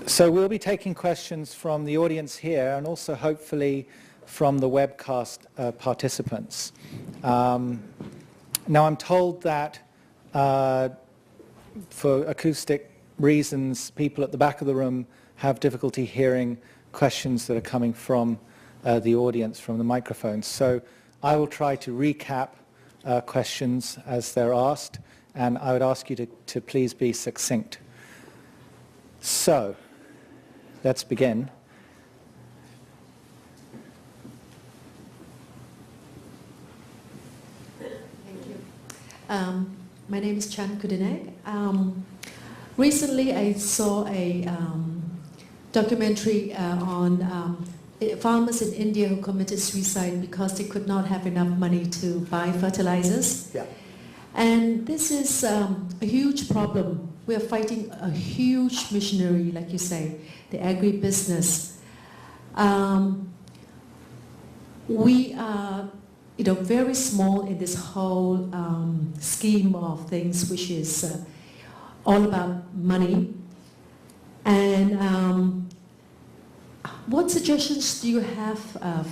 So we'll be taking questions from the audience here and also hopefully from the webcast participants. Now I'm told that for acoustic reasons, people at the back of the room have difficulty hearing questions that are coming from the audience, from the microphones. So I will try to recap questions as they're asked, and I would ask you to please be succinct. So, let's begin. Thank you. My name is Chan Kudinek. Recently, I saw a documentary on farmers in India who committed suicide because they could not have enough money to buy fertilizers. Yeah. And this is a huge problem. We are fighting a huge machinery, like you say, the agribusiness. We are, very small in this whole scheme of things, which is all about money. And what suggestions do you have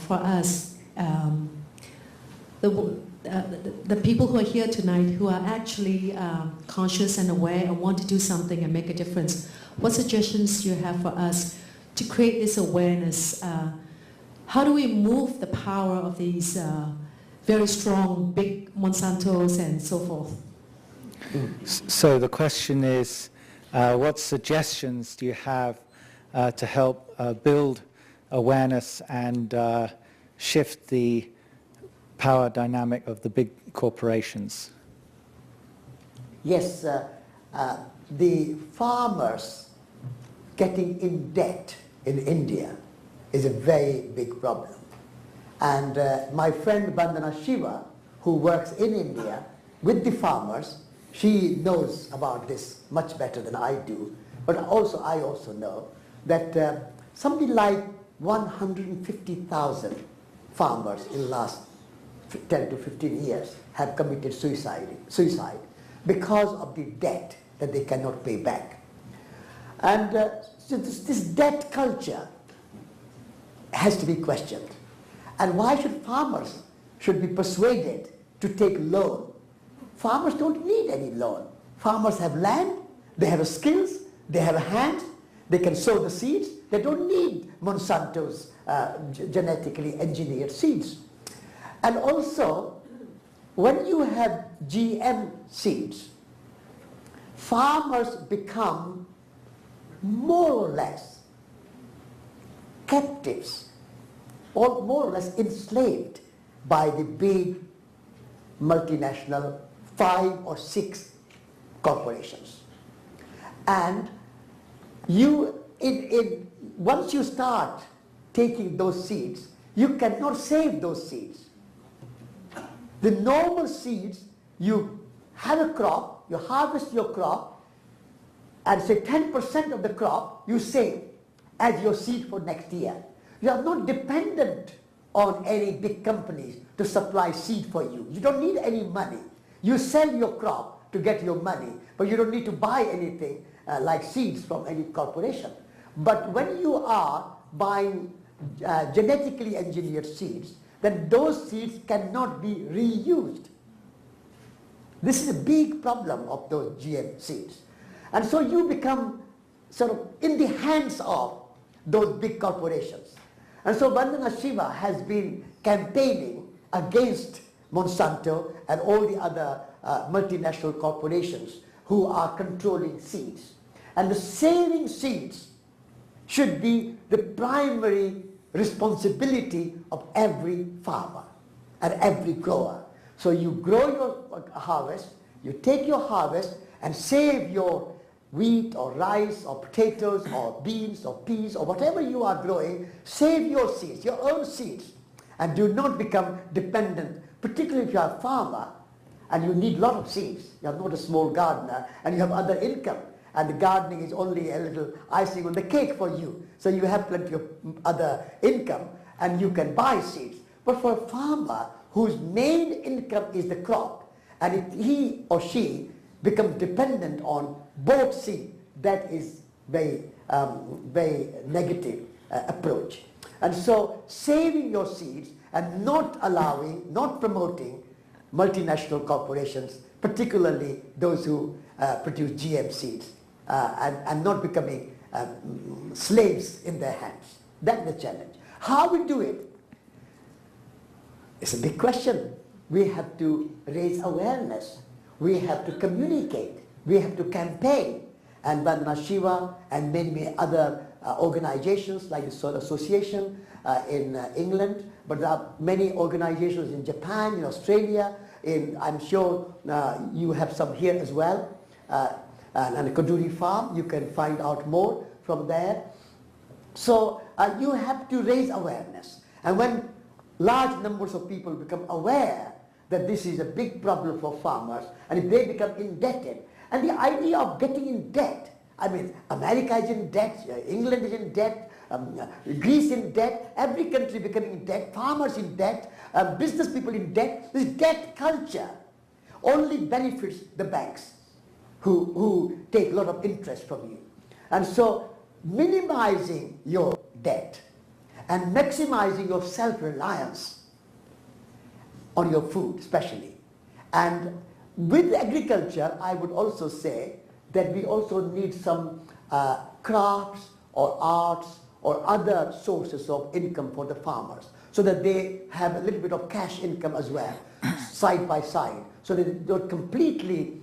for us, the people who are here tonight who are actually conscious and aware and want to do something and make a difference? What suggestions do you have for us to create this awareness? How do we move the power of these very strong, big Monsantos and so forth? So the question is, what suggestions do you have to help build awareness and shift the power dynamic of the big corporations? Yes, the farmers getting in debt in India is a very big problem. And my friend Vandana Shiva, who works in India with the farmers, she knows about this much better than I do. But I also know that something like 150,000 farmers in the last 10 to 15 years have committed suicide because of the debt that they cannot pay back. And so this debt culture has to be questioned. And why should farmers be persuaded to take loan? Farmers don't need any loan. Farmers have land, they have skills, they have hands, they can sow the seeds. They don't need Monsanto's genetically engineered seeds. And also, when you have GM seeds, farmers become more or less captives, or more or less enslaved by the big multinational 5 or 6 corporations. And once you start taking those seeds, you cannot save those seeds. The normal seeds, you have a crop, you harvest your crop, and say 10% of the crop you save as your seed for next year. You are not dependent on any big companies to supply seed for you. You don't need any money. You sell your crop to get your money, but you don't need to buy anything like seeds from any corporation. But when you are buying genetically engineered seeds, then those seeds cannot be reused. This is a big problem of those GM seeds. And so you become sort of in the hands of those big corporations. And so Vandana Shiva has been campaigning against Monsanto and all the other multinational corporations who are controlling seeds. And the saving seeds should be the primary responsibility of every farmer and every grower. So you grow your harvest, you take your harvest and save your wheat or rice or potatoes or beans or peas or whatever you are growing, save your seeds, your own seeds, and do not become dependent, particularly if you are a farmer and you need a lot of seeds. You are not a small gardener and you have other income, and the gardening is only a little icing on the cake for you. So you have plenty of other income and you can buy seeds. But for a farmer whose main income is the crop, and if he or she becomes dependent on bought seed, that is very negative approach. And so saving your seeds and not promoting multinational corporations, particularly those who produce GM seeds, and not becoming slaves in their hands. That's the challenge. How we do it? It's a big question. We have to raise awareness. We have to communicate. We have to campaign. And Vandana Shiva and many other organizations like the Soil Association in England, but there are many organizations in Japan, in Australia, I'm sure you have some here as well, and the Kaduri Farm, you can find out more from there. So you have to raise awareness. And when large numbers of people become aware that this is a big problem for farmers, and if they become indebted, and the idea of getting in debt, I mean, America is in debt, England is in debt, Greece in debt, every country becoming in debt, farmers in debt, business people in debt. This debt culture only benefits the banks who take a lot of interest from you. And so minimizing your debt and maximizing your self-reliance on your food especially. And with agriculture, I would also say that we also need some crafts or arts or other sources of income for the farmers, so that they have a little bit of cash income as well, side by side, so that they're not completely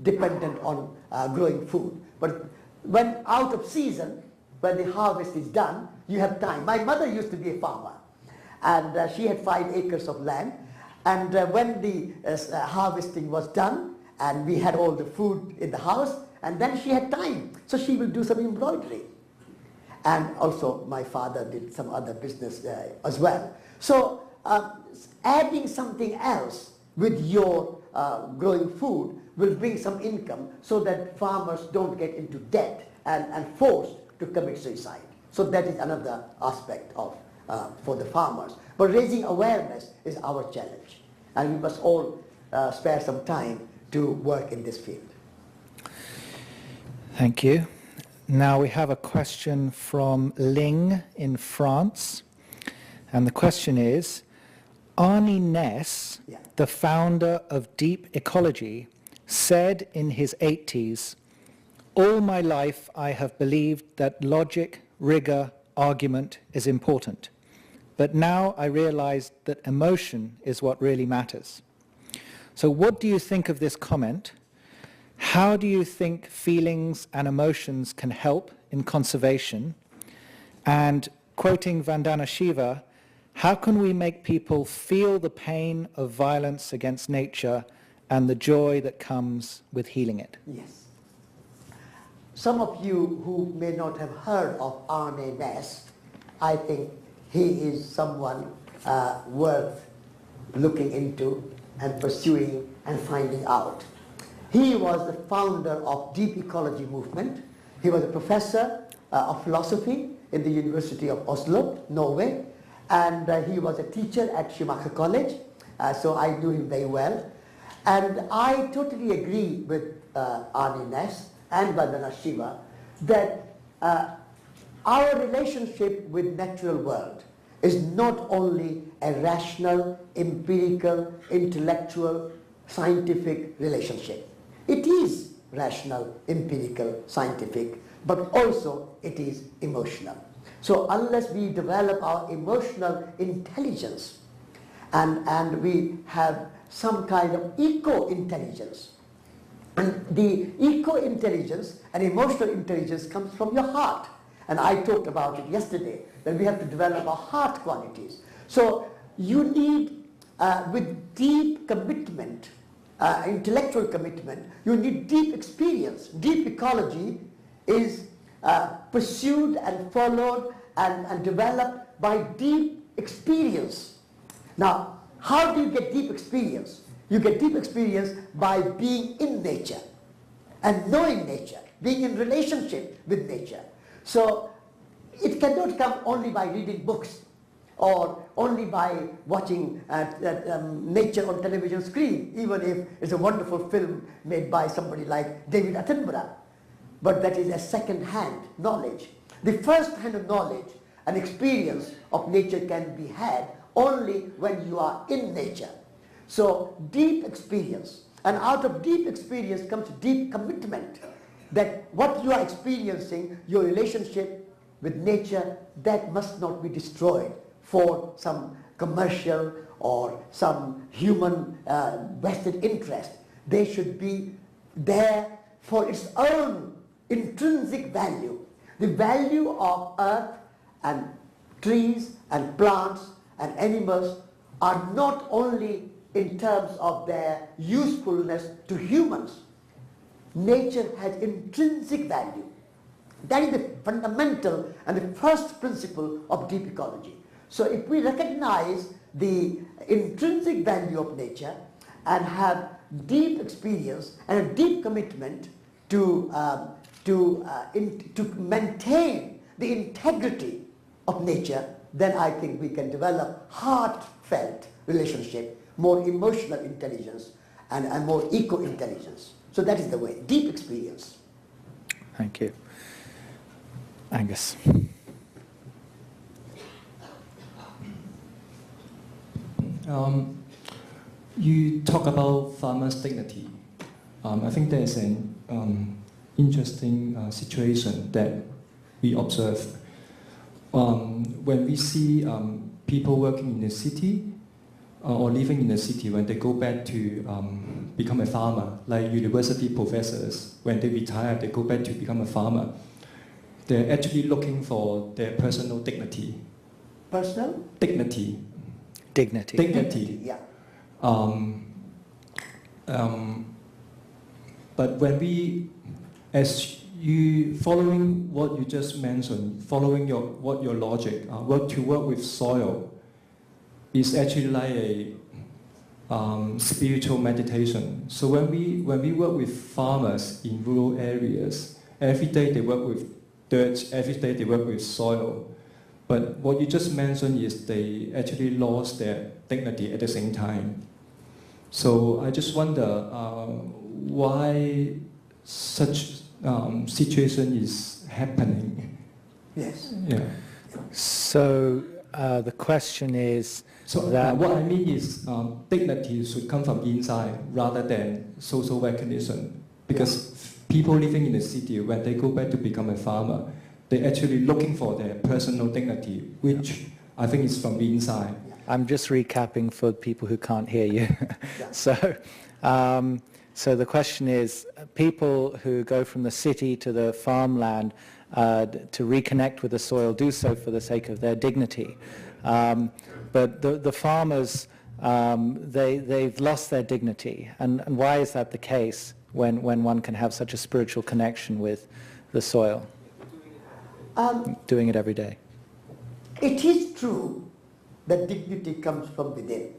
dependent on growing food. But when out of season, when the harvest is done, you have time. My mother used to be a farmer, and she had 5 acres of land, and when the harvesting was done, and we had all the food in the house, and then she had time, so she will do some embroidery. And also my father did some other business as well. So adding something else with your growing food will bring some income, so that farmers don't get into debt and forced to commit suicide. So that is another aspect of for the farmers. But raising awareness is our challenge, and we must all spare some time to work in this field. Thank you. Now we have a question from Ling in France, and the question is, Arne Naess, the founder of Deep Ecology, said in his 80s, "All my life I have believed that logic, rigor, argument is important. But now I realize that emotion is what really matters." So what do you think of this comment? How do you think feelings and emotions can help in conservation? And quoting Vandana Shiva, how can we make people feel the pain of violence against nature and the joy that comes with healing it? Yes. Some of you who may not have heard of Arne Naess, I think he is someone worth looking into and pursuing and finding out. He was the founder of Deep Ecology movement. He was a professor of philosophy in the University of Oslo, Norway, and he was a teacher at Schumacher College, so I knew him very well. And I totally agree with Arne Naess and Vandana Shiva that our relationship with natural world is not only a rational, empirical, intellectual, scientific relationship. It is rational, empirical, scientific, but also it is emotional. So unless we develop our emotional intelligence and we have some kind of eco-intelligence, and the eco-intelligence and emotional intelligence comes from your heart. And I talked about it yesterday, that we have to develop our heart qualities. So you need, with deep commitment, intellectual commitment, you need deep experience. Deep ecology is pursued and followed and developed by deep experience. Now, how do you get deep experience? You get deep experience by being in nature and knowing nature, being in relationship with nature. So it cannot come only by reading books or only by watching nature on television screen, even if it's a wonderful film made by somebody like David Attenborough. but that is a second-hand knowledge. The first-hand knowledge and experience of nature can be had only when you are in nature. So deep experience, and out of deep experience comes deep commitment that what you are experiencing, your relationship with nature, that must not be destroyed for some commercial or some human vested interest. They should be there for its own intrinsic value. The value of earth and trees and plants and animals are not only in terms of their usefulness to humans. Nature has intrinsic value. That is the fundamental and the first principle of deep ecology. So if we recognize the intrinsic value of nature and have deep experience and a deep commitment to maintain the integrity of nature, then I think we can develop heartfelt relationship, more emotional intelligence, and more eco-intelligence. So that is the way, deep experience. Thank you. Angus. You talk about farmers' dignity. I think there's an interesting situation that we observe. When we see people working in the city or living in the city, when they go back to become a farmer, like university professors, when they retire, they go back to become a farmer. They're actually looking for their personal dignity. Personal? Dignity. Dignity. Dignity. Yeah. But when we, as you, following what you just mentioned, following your logic, to work with soil is actually like a spiritual meditation. So when we work with farmers in rural areas, every day they work with dirt, every day they work with soil. But what you just mentioned is they actually lost their dignity at the same time. So I just wonder why such situation is happening. Yes. Yeah. So the question is So that what I mean is dignity should come from inside rather than social recognition. Because people living in the city, when they go back to become a farmer, they're actually looking for their personal dignity, which I think is from the inside. I'm just recapping for people who can't hear you. Yeah. So the question is, people who go from the city to the farmland to reconnect with the soil do so for the sake of their dignity. But the farmers, they've lost their dignity. And why is that the case when one can have such a spiritual connection with the soil? Doing it every day. It is true that dignity comes from within,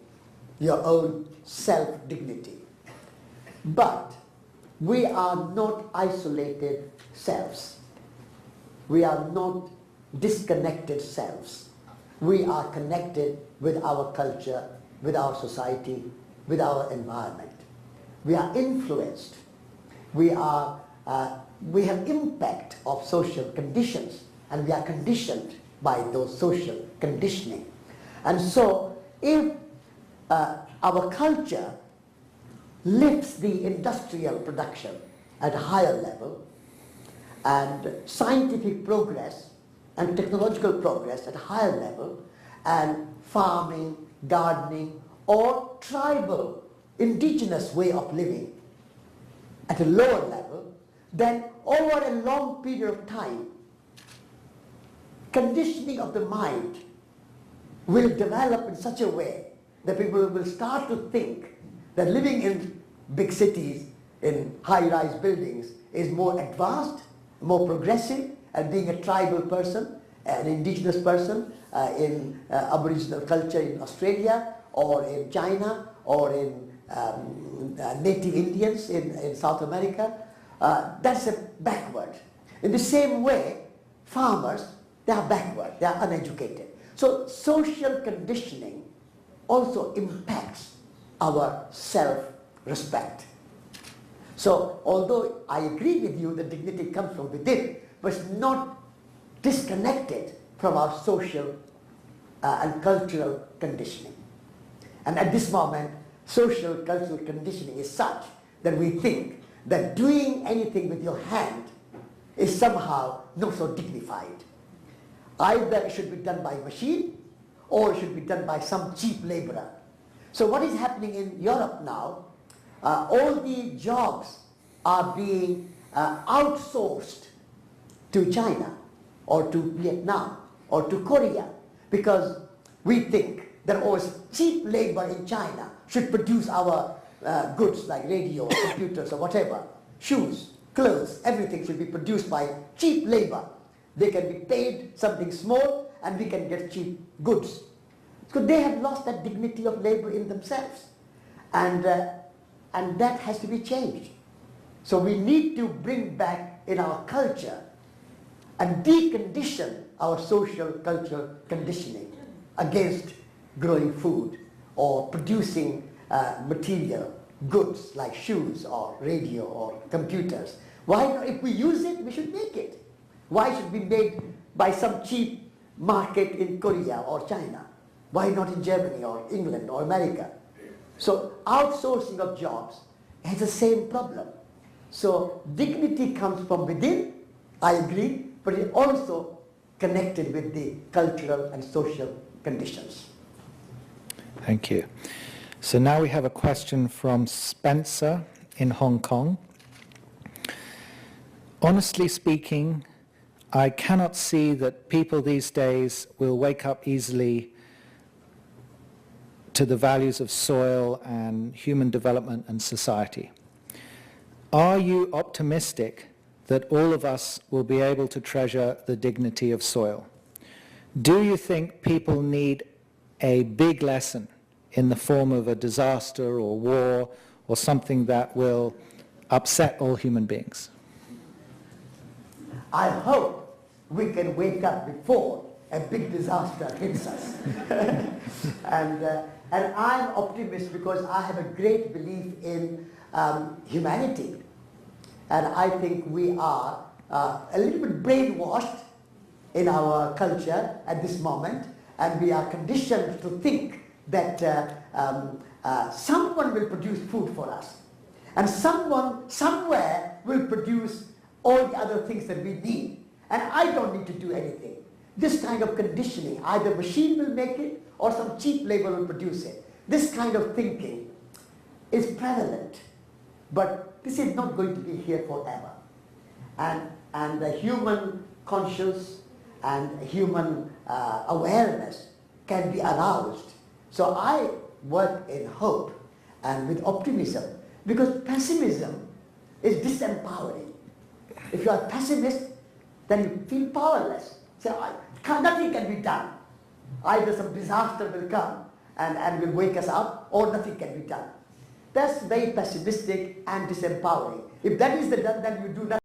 your own self-dignity. But we are not isolated selves. We are not disconnected selves. We are connected with our culture, with our society, with our environment. We are influenced. We have impact of social conditions, and we are conditioned by those social conditioning. And so if our culture lifts the industrial production at a higher level, and scientific progress and technological progress at a higher level, and farming, gardening, or tribal, indigenous way of living at a lower level, then over a long period of time, conditioning of the mind will develop in such a way that people will start to think that living in big cities, in high-rise buildings, is more advanced, more progressive, and being a tribal person, an indigenous person in Aboriginal culture in Australia, or in China, or in native Indians in South America, that's a backward. In the same way, farmers, they are backward, they are uneducated. So social conditioning also impacts our self-respect. So although I agree with you that dignity comes from within, but it's not disconnected from our social and cultural conditioning. And at this moment, social cultural conditioning is such that we think that doing anything with your hand is somehow not so dignified. Either it should be done by machine or it should be done by some cheap laborer. So what is happening in Europe now, all the jobs are being outsourced to China or to Vietnam or to Korea, because we think that cheap labor in China should produce our goods like radio, computers or whatever, shoes, clothes, everything should be produced by cheap labor. They can be paid something small and we can get cheap goods. So they have lost that dignity of labor in themselves, and that has to be changed. So we need to bring back in our culture and decondition our social cultural conditioning against growing food or producing material goods like shoes or radio or computers. Why not? If we use it, we should make it. Why should it be made by some cheap market in Korea or China? Why not in Germany or England or America? So outsourcing of jobs has the same problem. So dignity comes from within, I agree, but it also connected with the cultural and social conditions. Thank you. So now we have a question from Spencer in Hong Kong. Honestly speaking, I cannot see that people these days will wake up easily to the values of soil and human development and society. Are you optimistic that all of us will be able to treasure the dignity of soil? Do you think people need a big lesson in the form of a disaster or war or something that will upset all human beings? I hope we can wake up before a big disaster hits us. And I'm optimistic because I have a great belief in humanity. And I think we are a little bit brainwashed in our culture at this moment, and we are conditioned to think that someone will produce food for us, and someone somewhere will produce all the other things that we need, and I don't need to do anything. This kind of conditioning, either machine will make it or some cheap labor will produce it. This kind of thinking is prevalent, but this is not going to be here forever. And the human conscience and human awareness can be aroused. So I work in hope and with optimism, because pessimism is disempowering. If you are a pessimist, then you feel powerless. So nothing can be done. Either some disaster will come and will wake us up, or nothing can be done. That's very pessimistic and disempowering. If that is the done, then you do nothing.